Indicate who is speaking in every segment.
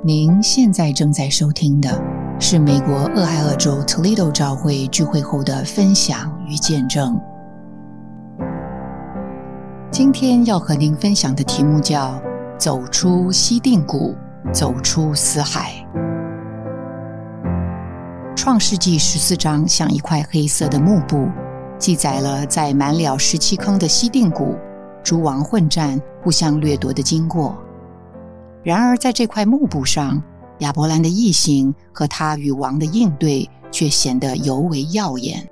Speaker 1: 您现在正在收听的是美国俄亥俄州 Toledo 教会聚会后的分享与见证。今天要和您分享的题目叫走出西定谷，走出死海。创世纪14章像一块黑色的幕布，记载了在满了17坑的西定谷，诸王混战互相掠夺的经过。然而在这块幕布上，亚伯兰的异行和他与王的应对却显得尤为耀眼。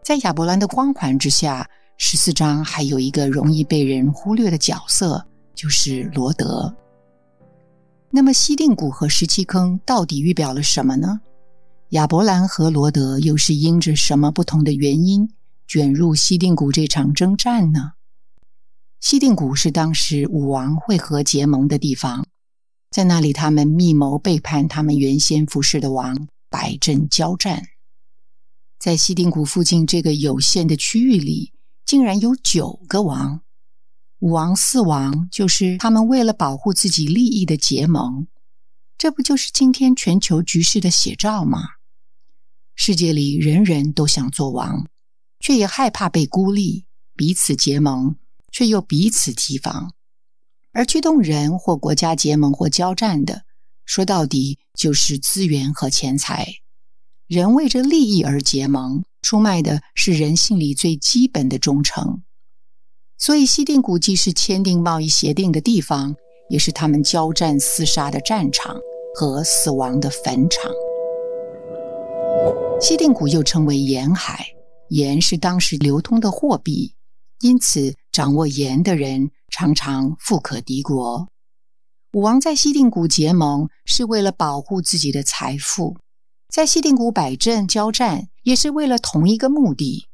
Speaker 1: 在亚伯兰的光环之下，14章还有一个容易被人忽略的角色，就是罗德。那么西定谷和17坑到底预表了什么呢？亚伯兰和罗德又是因着什么不同的原因卷入西定谷这场征战呢？西定谷是当时五王会合结盟的地方，在那里他们密谋背叛他们原先服侍的王，摆阵交战。在西定谷附近这个有限的区域里，竟然有9个王。五王4王就是他们为了保护自己利益的结盟，这不就是今天全球局势的写照吗？世界里人人都想做王，却也害怕被孤立，彼此结盟却又彼此提防。而驱动人或国家结盟或交战的，说到底就是资源和钱财。人为着利益而结盟，出卖的是人性里最基本的忠诚。所以西定谷既是签订贸易协定的地方，也是他们交战厮杀的战场和死亡的坟场。西定谷又称为盐海，盐是当时流通的货币，因此掌握盐的人常常富可敌国。五王在西定谷结盟是为了保护自己的财富，在西定谷摆阵交战也是为了同一个目的。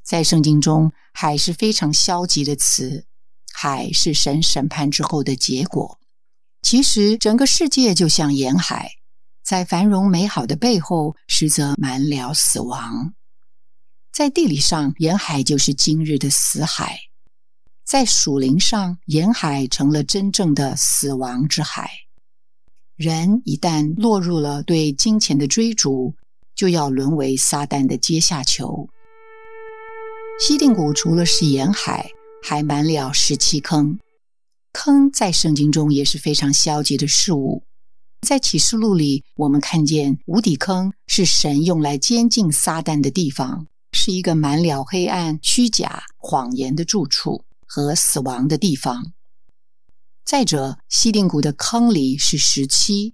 Speaker 1: 在圣经中，海是非常消极的词，海是神审判之后的结果。其实整个世界就像盐海，在繁荣美好的背后，实则满了死亡。在地理上，盐海就是今日的死海；在属灵上，盐海成了真正的死亡之海。人一旦落入了对金钱的追逐，就要沦为撒旦的阶下囚。西定谷除了是盐海，还满了17坑。坑在圣经中也是非常消极的事物。在启示录里，我们看见无底坑是神用来监禁撒旦的地方，是一个满了黑暗、虚假、谎言的住处和死亡的地方。再者，西定谷的坑里是17。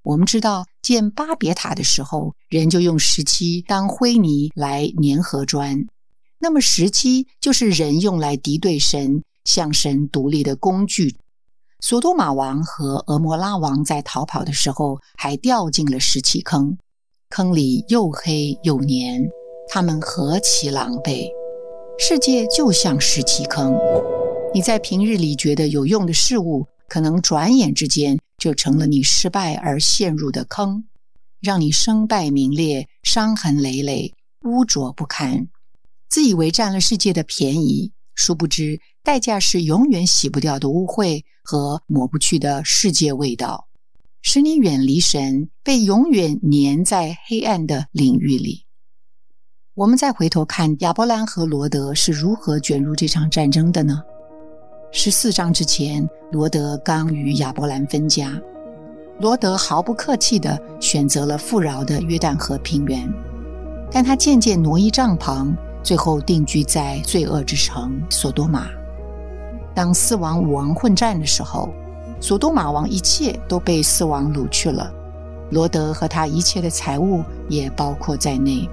Speaker 1: 我们知道建巴别塔的时候，人就用17当灰泥来粘合砖，那么17就是人用来敌对神、向神独立的工具。索多玛王和俄摩拉王在逃跑的时候还掉进了17坑，坑里又黑又黏，他们何其狼狈。世界就像17坑，你在平日里觉得有用的事物，可能转眼之间就成了你失败而陷入的坑，让你身败名裂，伤痕累累，污浊不堪。自以为占了世界的便宜，殊不知代价是永远洗不掉的污秽和抹不去的世界味道，使你远离神，被永远粘在黑暗的领域里。我们再回头看亚伯兰和罗德是如何卷入这场战争的呢？14章之前，罗德刚与亚伯兰分家，罗德毫不客气地选择了富饶的约旦河平原，但他渐渐挪移帐篷，最后定居在罪恶之城索多玛。当4王5王混战的时候，索多玛王一切都被4王掳去了，罗德和他一切的财物也包括在内。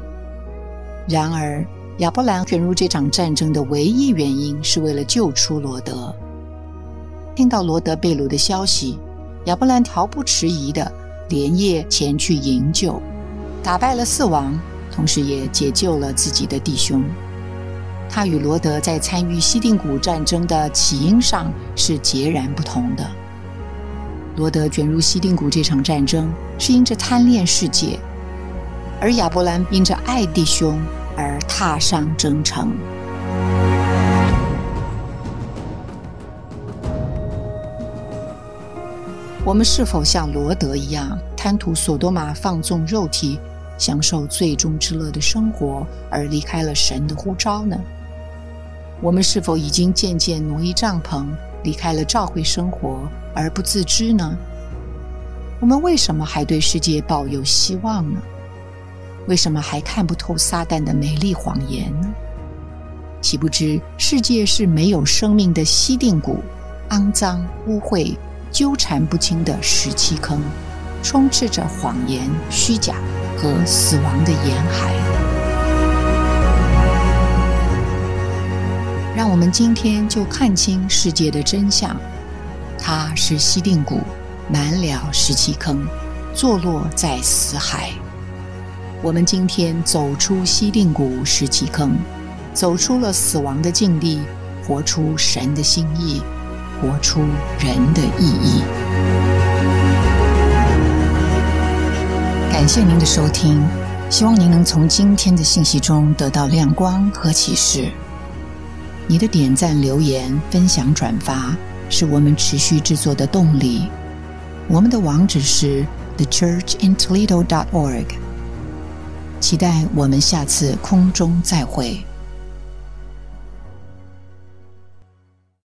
Speaker 1: 然而亚伯兰卷入这场战争的唯一原因是为了救出罗德。听到罗德被掳的消息，亚伯兰毫不迟疑地连夜前去营救，打败了4王，同时也解救了自己的弟兄。他与罗德在参与西定谷战争的起因上是截然不同的。罗德卷入西定谷这场战争是因着贪恋世界，而亚伯兰因着爱弟兄而踏上征程。我们是否像罗德一样贪图索多玛放纵肉体，享受最终之乐的生活，而离开了神的呼召呢？我们是否已经渐渐挪移帐篷，离开了教会生活而不自知呢？我们为什么还对世界抱有希望呢？为什么还看不透撒旦的美丽谎言呢？岂不知世界是没有生命的稀定谷，肮脏污秽纠缠不清的石砌坑，充斥着谎言、虚假和死亡的沿海。让我们今天就看清世界的真相，它是稀定谷，满了石砌坑，坐落在死海。我们今天走出稀定谷石砌坑，走出了死亡的境地，活出神的心意，活出人的意义。感谢您的收听，希望您能从今天的信息中得到亮光和启示。你的点赞、留言、分享、转发是我们持续制作的动力。我们的网址是 thechurchintoledo.org。期待我们下次空中再会。